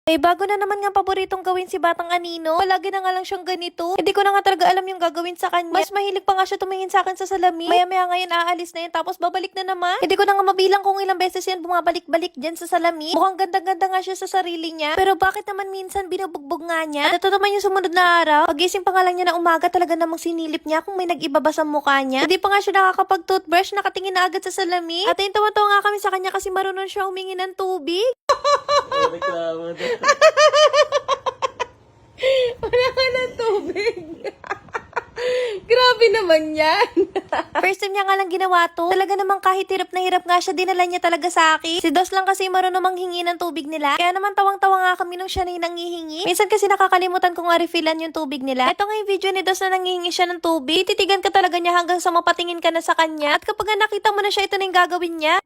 May bago na naman nga paboritong gawin si Batang Anino. Palagi na nga lang siyang ganito. Hindi ko na nga talaga alam yung gagawin sa kanya. Mas mahilig pa nga siya tumingin sa akin sa salamin. Maya-maya ngayon aalis na yun tapos babalik na naman. Hindi ko na nga mabilang kung ilang beses yan bumabalik-balik dyan sa salamin. Mukhang ganda-ganda nga siya sa sarili niya. Pero bakit naman minsan binubugbog nga niya? At ito naman yung sumunod na araw. Pagising pa nga lang niya na umaga talaga namang sinilip niya kung may nag-iba ba sa mukha niya. Hindi pa nga siya nakakapag-toothbrush, nakatingin na agad sa salamin. At ayun, tawa-tawa nga kami sa kanya kasi marunong siya humingi ng tubig. Wala ka ng tubig. Grabe naman yan. First time niya nga lang ginawa to. Talaga namang kahit hirap na hirap nga siya, dinala niya talaga sa akin. Si Dos lang kasi marunong manghingi ng tubig nila. Kaya naman tawang-tawa nga kami nung siya na yung nangihingi. Minsan kasi nakakalimutan kong refillan yung tubig nila. Ito nga yung video ni Dos na nangihingi siya ng tubig. Titigan ka talaga niya hanggang sa mapatingin ka na sa kanya. At kapag nakita mo na siya, ito na yung gagawin niya.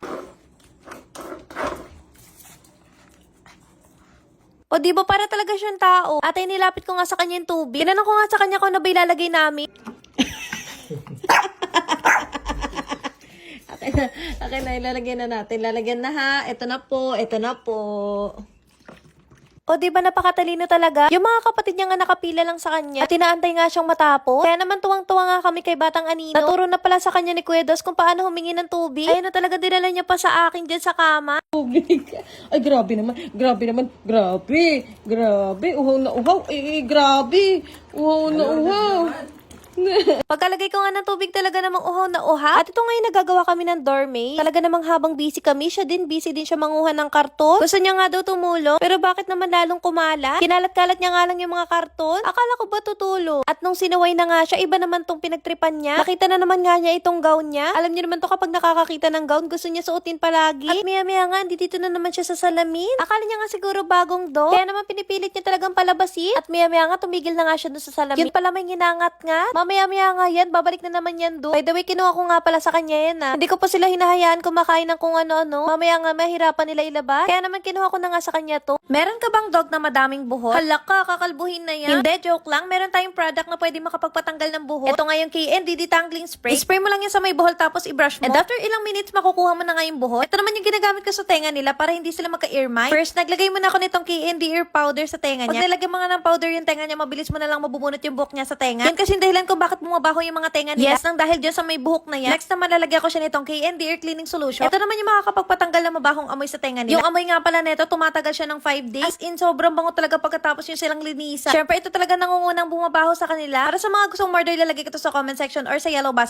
O di ba para talaga siyang tao? At ay nilapit ko nga sa kanya yung tubig. Tinanong ko nga sa kanya kung ano ba ilalagay namin. Okay na, ilalagay na natin. Lalagyan na ha. Ito na po, ito na po. O di ba napakatalino talaga? Yung mga kapatid niya nga nakapila lang sa kanya at tinaantay nga siyang matapos. Kaya naman tuwang-tuwa nga kami kay Batang Anino. Naturo na pala sa kanya ni Kuya Dos kung paano humingi ng tubig. Ayun na talaga dinala niya pa sa akin dyan sa kama. Tubig. Ay, grabe naman. Grabe naman. Grabe. Grabe. Uhaw na uhaw. Grabe. Uhaw na uhaw. Pagkalagay ko nga ng tubig talaga namang uhaw na uhaw. At ito ngayon nagagawa kami ng doormate. Talaga namang habang busy kami, siya din busy din siya manguha ng karton. Gusto niya nga daw tumulong. Pero bakit naman lalong kumala? Kinalat-kalat niya nga lang yung mga karton. Akala ko ba tutulong? At nung sinaway na nga siya, iba naman tong pinagtripan niya. Nakita na naman nga niya itong gown niya. Alam niyo naman to kapag nakakakita ng gown, gusto niya suotin palagi. At maya-maya nga, dito na naman siya sa salamin. Akala niya nga siguro bagong do. Kaya naman pinipilit niya talagang palabasin. At maya-maya nga, tumigil na nga siya doon sa salamin. Yun pala may ginangat nga. Mamaya-maya nga yan, babalik na naman yan doon. By the way, kinuha ko nga pala sa kanya yan Hindi ko pa sila hinahayaan kumakain ng kung ano-ano. Mamaya nga mahirapan nila ilabas. Kaya naman kinuha ko na nga sa kanya to. Meron ka bang dog na madaming buhok? Hala ka, kakalbuhin na yan. Hindi, joke lang. Meron tayong product na pwede makapagpatanggal ng buhok. Ito nga yung KN Detangling Spray. I-spray mo lang yan sa may buhol tapos i-brush mo. And after ilang minutes, makukuha mo na nga yung buhok. Ito naman yung ginagamit ko sa tenga nila para hindi sila magka-ear mite. First, naglagay mo na ako nitong KN Ear Powder sa tenga niya. Pag nilagyan mo nga ng powder yung tenga niya, mabilis mo na lang mabubunot yung buhok niya sa tenga. Yan kasi yung dahilan kung bakit bumabaho yung mga tenga nila. Yes, nang dahil dyan sa may buhok na yan. Next naman, lalagyan ko siya nitong KN Ear Cleaning Solution. Ito naman yung makakapagpatanggal ng mabahong amoy sa tenga nila. Yung amoy nga pala nito, tumatagal siya ng 5 days. As in, sobrang bango talaga pagkatapos yung silang linisan. Siyempre, ito talaga nangungunang bumabaho sa kanila. Para sa mga gustong order, lalagay ko to sa comment section or sa yellow basket.